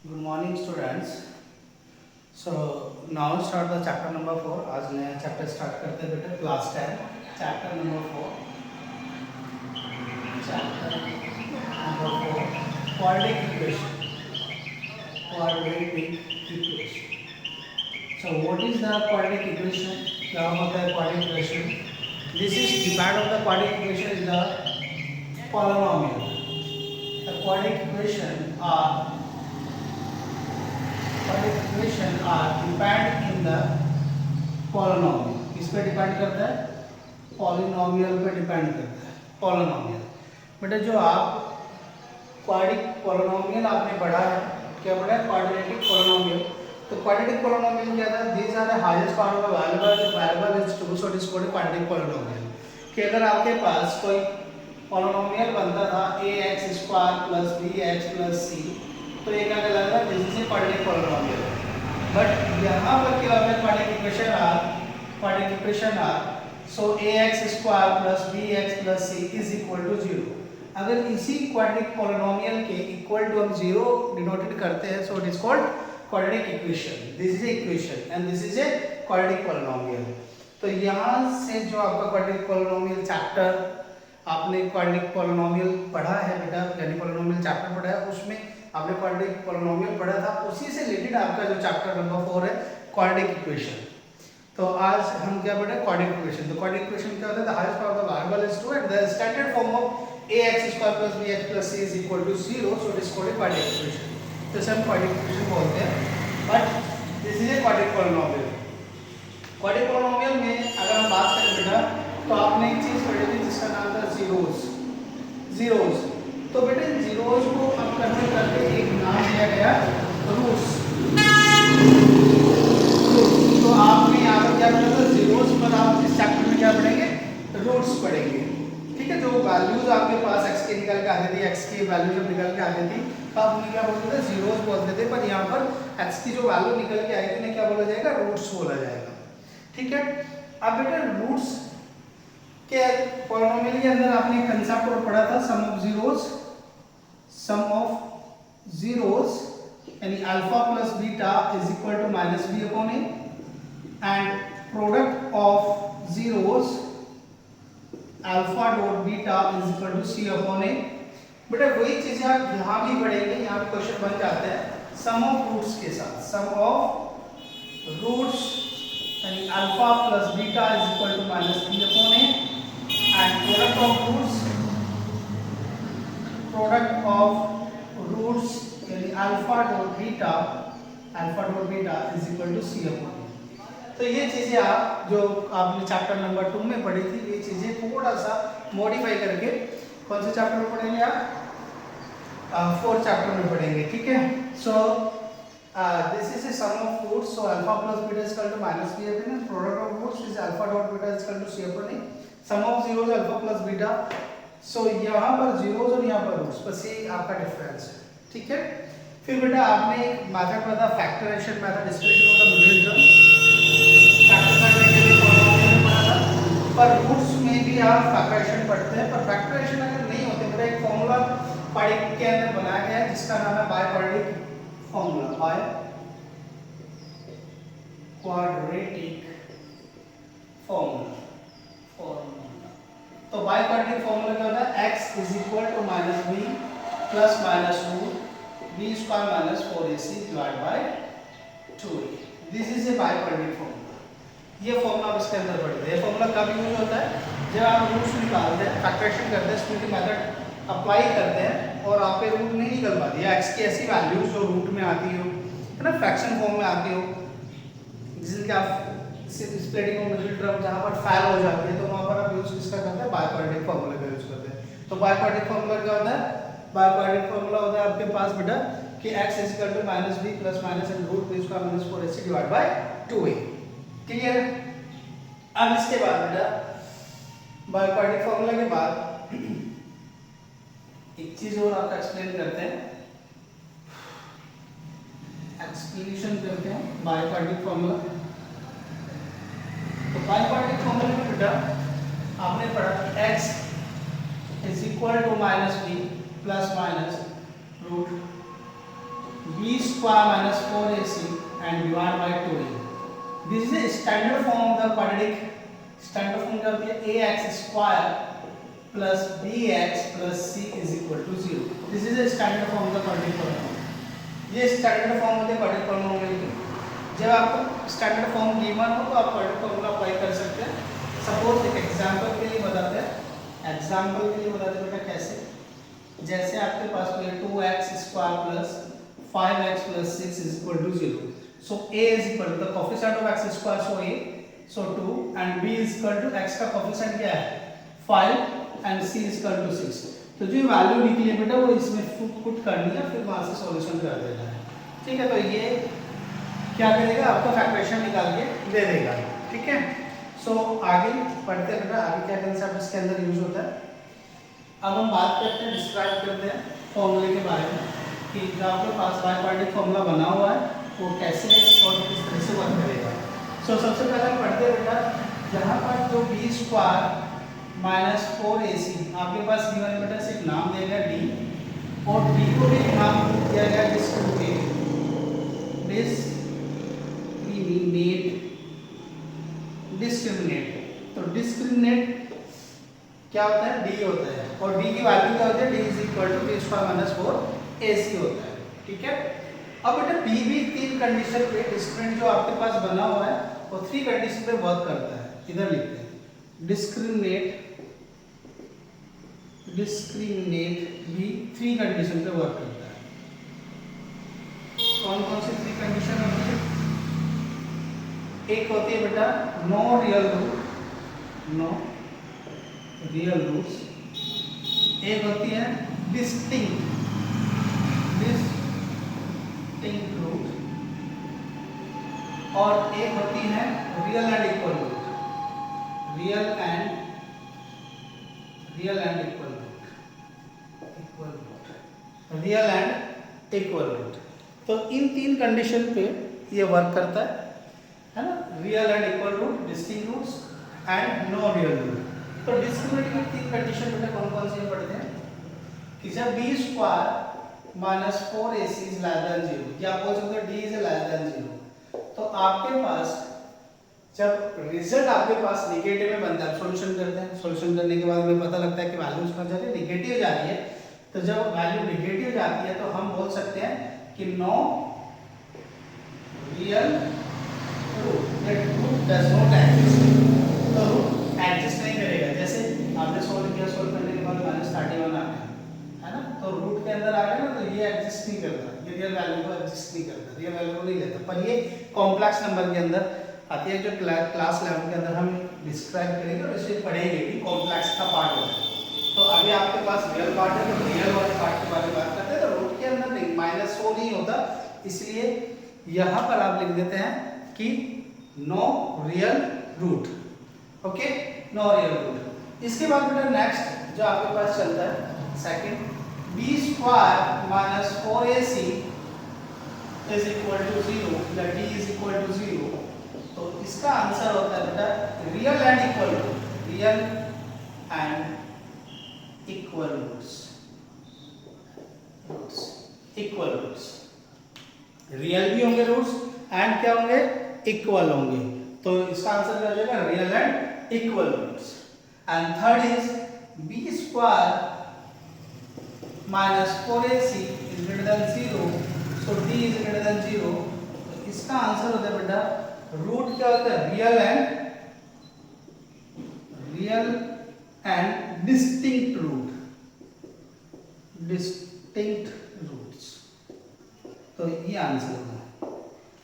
Good morning students. So now start the chapter number 4. आज नया chapter start करते हैं बेटा class 10 chapter number 4 quadratic equation. So what is the quadratic equation? क्या होता है quadratic equation? This is the part of the quadratic equation is the polynomial. The quadratic equation are depend in the polynomial. किस पे depend करता है? Polynomial पे depend करता है. पॉलिनोमियल बेटा जो आप क्वाड्रेटिक पॉलिनोमियल आपने पढ़ा है, क्या पढ़ा है? Quadratic polynomial. तो क्वाड्रेटिक पॉलिनोमियल क्या था? These are the highest power of variable is 2, so it is called quadratic polynomial. कि अगर आपके पास कोई पॉलिनोमियल बनता था ax² + bx + c, तो ये क्या कहलाता है? This is quadratic polynomial. But यहाँ पर क्या होता है? Quadratic equation are so ax² + bx + c is equal to 0. अगर इसी क्वाड्रेटिक पॉलिनोमियल के इक्वल टू हम 0 डिनोटेड करते हैं, so it is called quadratic equation. This is equation and this is a quadratic polynomial. तो यहाँ से जो आपका क्वाड्रेटिक पॉलिनोमियल चैप्टर आपने क्वाड्रेटिक पॉलिनोमियल पढ़ा है बेटा, यानी पॉलिनोमियल चैप्टर पढ़ा है, उसमें आपने क्वाड्रेटिक पॉलिनोमियल पढ़ा था. उसी से रिलेटेड आपका जो चैप्टर नंबर 4 है क्वाड्रेटिक इक्वेशन. तो आज हम क्या पढ़े? Quadratic equation. तो क्वाड्रेटिक इक्वेशन क्या होता है? The highest power of the variable is 2 and the standard form of ax² + bx + c is equal to 0, so it is called quadratic equation. तो इसे हम क्वाड्रेटिक इक्वेशन बोलते हैं. But this is a quadratic polynomial. Quadratic polynomial में अगर हम बात करें बेटा, तो आपने एक चीज पढ़ी थी जिसका नाम था जीरोस. तो बेटे जीरोस को अब कन्वर्ट करके एक नाम दिया गया रूट्स. तो आपने यहाँ पर क्या पढ़ा था? जीरोस पर आप इस चैप्टर में क्या पढ़ेंगे? रूट्स पढ़ेंगे. ठीक है. जो वैल्यूज आपके पास x के निकल के आती थी, x की वैल्यू जब निकल के आती थी, तो आप उन्हें क्या बोलते थे? जीरोस बोलते थे. पर यहाँ पर x की जो वैल्यू निकल के आएगी उन्हें क्या बोला जाएगा? रूट्स बोला जाएगा. ठीक है. अब बेटा रूट्स के पॉलिनोमियल के अंदर आपने कंसेप्ट और पढ़ा था सम ऑफ जीरोस यानी alpha plus beta is equal to -b upon a and product of zeros alpha dot beta is equal to c upon a. बेटा वही चीजें आप यहाँ भी पढ़ेंगे. यहाँ पे क्वेश्चन बन जाते हैं सम ऑफ रूट्स के साथ. सम ऑफ रूट्स यानी alpha plus beta is equal to -b upon a and product of roots यानी alpha dot beta is equal to c upon a. तो ये चीजें आप जो आपने चैप्टर नंबर 2 में पढ़ी थी, ये चीजें थोड़ा सा मॉडिफाई करके कौन से चैप्टर में पढ़ेंगे आप? 4th चैप्टर में पढ़ेंगे. ठीक है. So this is a sum of roots, so alpha plus beta is equal to -b upon a. Product of roots is alpha dot beta is equal to c upon a. Sum of zeros alpha plus beta. So यहाँ पर zeros और यहाँ पर roots, बस ये आपका difference है. ठीक है. फिर बेटा आपने एक मेथड पढ़ा था factorisation method, splitting of the middle term. Factor करने के लिए पॉलिनोमियल पढ़ा था. पर रूट्स में भी आप फैक्टराइजेशन पढ़ते हैं. पर फैक्टराइजेशन अगर नहीं होते, बेटा एक फॉर्मूला क्वाड्रेटिक के अंदर बनाया गया है जिसका नाम है by quadratic formula. By quadratic formula. तो बाय क्वाड्रेटिक फॉर्मूला क्या होता है? x is equal to -b plus -2 b square -4ac divide by 2a. This is a by quadratic formula. ये फॉर्मूला आप इसके अंदर पढ़ते हैं. ये फॉर्मूला कब यूज होता है? जब आप रूट्स निकालते हैं, फैक्टराइजेशन करते हैं, स्प्लिटिंग मेथड अप्लाई करते हैं और आप पे रूट नहीं निकल पाती है. x की ऐसी वैल्यूज जो रूट में आती हो, है ना, फ्रैक्शन फॉर्म में आती हो, जिसके आप स्प्लिटिंग ऑफ मिडिल टर्म जहां पर फेल हो जाती है, तो वहां पर आप यूज किसका करते हैं? बाय क्वाड्रेटिक फार्मूला का यूज करते हैं. तो बाय क्वाड्रेटिक फार्मूला क्या होता है? बाय क्वाड्रेटिक फार्मूला होता है आपके पास बेटा कि x is equal to -b plus minus and root b square -4ac divide by 2a. Clear है. अब इसके बाद बेटा बाय क्वाड्रेटिक फार्मूला के बाद एक चीज और आपका एक्सप्लेन करते हैं, एक्सप्लेनेशन करते हैं बाय क्वाड्रेटिक फार्मूला. तो बाय क्वाड्रेटिक फॉर्मूला में बेटा आपने पढ़ा कि x is equal to -b plus minus root b b square minus 4ac and divided by 2a. This is a standard form of the quadratic. Standard form क्या होती है? ax square plus bx plus c is equal to 0. This is a standard form of the quadratic polynomial. ये standard form होते हैं quadratic polynomial के. जब आपको standard form given हो तो आप quadratic formula apply कर सकते हैं. Suppose एक example के लिए बताते हैं. Example के लिए बताते हैं बेटा कैसे? जैसे आपके पास कोई 2x square plus 5x plus 6 is equal to 0. So a is equal to the coefficient of x square, so a, so 2, and b is equal to x का coefficient क्या है 5 and c is equal to 6. तो जो value निकली है बेटा वो इसमें पुट करनी है, फिर वहाँ से सॉल्यूशन कर देना है. ठीक है, तो ये क्या करेगा आपका फैक्टरेशन निकाल के दे देगा. ठीक है, सो आगे पढ़ते हैं बेटा. आगे क्या कंसेप्ट इसके अंदर यूज होता है. अब हम बात करते हैं, डिस्क्राइब करते हैं फॉर्मूले के बारे में कि जो आपके पास बाइक्वाड्रेटिक फॉर्मूला बना हुआ है वो कैसे और किस तरह से वर्क करेगा. सो सबसे पहले हम पढ़ते हैं बेटा, यहाँ पर जो बी स्क्वायर माइनस 4ac आपके पास गिवन बेटा सिर्फ नाम दिया गया डी और डी को भी नाम दिया गया डिस्क्रिमिनेट. तो डिस्क्रिमिनेट क्या होता है? डी होता है और डी की वैल्यू क्या होती है? D is equal to B square minus 4ac होता है. ठीक है, अब बेटा बी भी 3 कंडीशन पे डिस्क्रिमिनेट जो आपके पास बना हुआ है वो 3 कंडीशन पे वर्क करता है. इधर लिखते हैं डिस्क्रिमिनेट भी 3 कंडीशन पे वर्क करता है. कौन कौन सी 3 कंडीशन होती है? एक होती है बेटा नो रियल रूट्स. एक होती है डिस्टिंक्ट रूट और एक होती है रियल एंड इक्वल रूट. तो इन 3 कंडीशन पे ये वर्क करता है ना. Real and equal root, distinct roots and no real root. तो डिस्क्रिमिनेट की 3 कंडीशन बेटा कौन कौन सी पढ़ते हैं कि जब B square minus 4ac is less than 0 या बोल सकते हो d इज लेस देन 0, तो आपके पास जब रिजल्ट आपके पास नेगेटिव में बनता है. सॉल्यूशन करते हैं, सॉल्यूशन करने के बाद हमें पता लगता है कि वैल्यू उसका जा रही है नेगेटिव जा रही है. तो जब वैल्यू नेगेटिव जाती है तो हम बोल सकते हैं कि no real root, that root does not exist. तो रूट एग्जिस्ट नहीं करेगा. जैसे आपने सोल्व किया, सोल्व करने के बाद -31 आ गया है ना, तो रूट के अंदर आ गया ना, तो ये एग्जिस्ट नहीं करता, ये रियल वैल्यू को एग्जिस्ट नहीं करता, रियल वैल्यू को नहीं लेता. पर ये कॉम्प्लेक्स नंबर के अंदर आती है जो क्लास 11 के अंदर हम डिस्क्राइब करेंगे और इसे पढ़ेंगे कि कॉम्प्लेक्स का पार्ट होता है. तो अभी आपके पास रियल पार्ट है तो रियल वाले पार्ट के बारे में बात करते हैं. तो रूट के अंदर नहीं -100 नहीं होता, इसलिए यहाँ पर आप लिख देते हैं कि no real root. Okay, no real root. इसके बाद बेटा नेक्स्ट जो आपके पास चलता है second, b square minus 4ac is equal to 0 या d इज इक्वल टू 0. तो इसका आंसर होता है बेटा real and equal roots. Real भी होंगे रूट्स एंड क्या होंगे? इक्वल होंगे. तो इसका आंसर क्या हो जाएगा? Real and equal roots. And third is b square minus 4ac is greater than 0, so d is greater than 0. तो इसका आंसर होता है बेटा रूट क्या होता है? Real and distinct roots. तो ये आंसर होगा.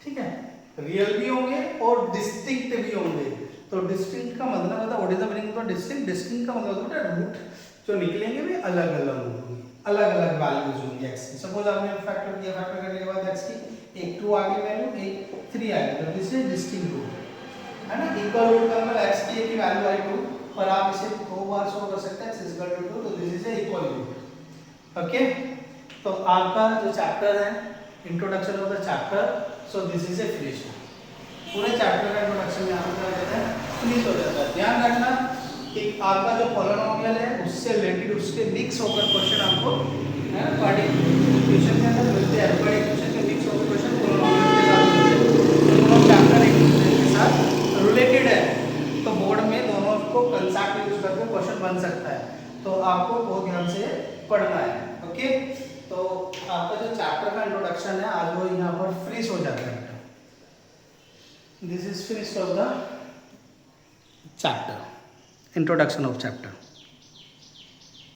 ठीक है, रियल भी होंगे और डिस्टिंक्ट भी होंगे. तो डिस्टिंक्ट का मतलब होता है what is the meaning of distinct का मतलब होता है रूट जो निकलेंगे भी अलग अलग होंगे, अलग अलग वैल्यूज होंगी x की. सपोज आपने फैक्टर किया, फैक्टर करने के बाद x की एक 2 आ गई वैल्यू, एक 3 आ गई, तो दिस इज डिस्टिंक्ट रूट है ना. इक्वल रूट का मतलब x की एक ही वैल्यू आई 2, पर आप इसे 2 बार शो कर सकते हैं x इज इक्वल टू 2, तो this is a equal root. Okay, तो आपका जो चैप्टर है introduction of the chapter, so this is a finish. पूरे चैप्टर का इंट्रोडक्शन यहाँ पर क्या जाता है? फिनिश हो जाता है. ध्यान रखना कि आपका जो पॉलिनोमियल है उससे रिलेटेड उसके मिक्स होकर क्वेश्चन आपको है ना पढ़ेंगे. क्वेश्चन के अंदर मिलते हैं, बड़े क्वेश्चन के चार्ट यूज करके क्वेश्चन बन सकता है, तो आपको बहुत ध्यान से पढ़ना है। ओके, तो आपका जो चैप्टर का इंट्रोडक्शन है आज वो यहाँ पर फिनिश हो जाता है। This is finish off the chapter, introduction of chapter.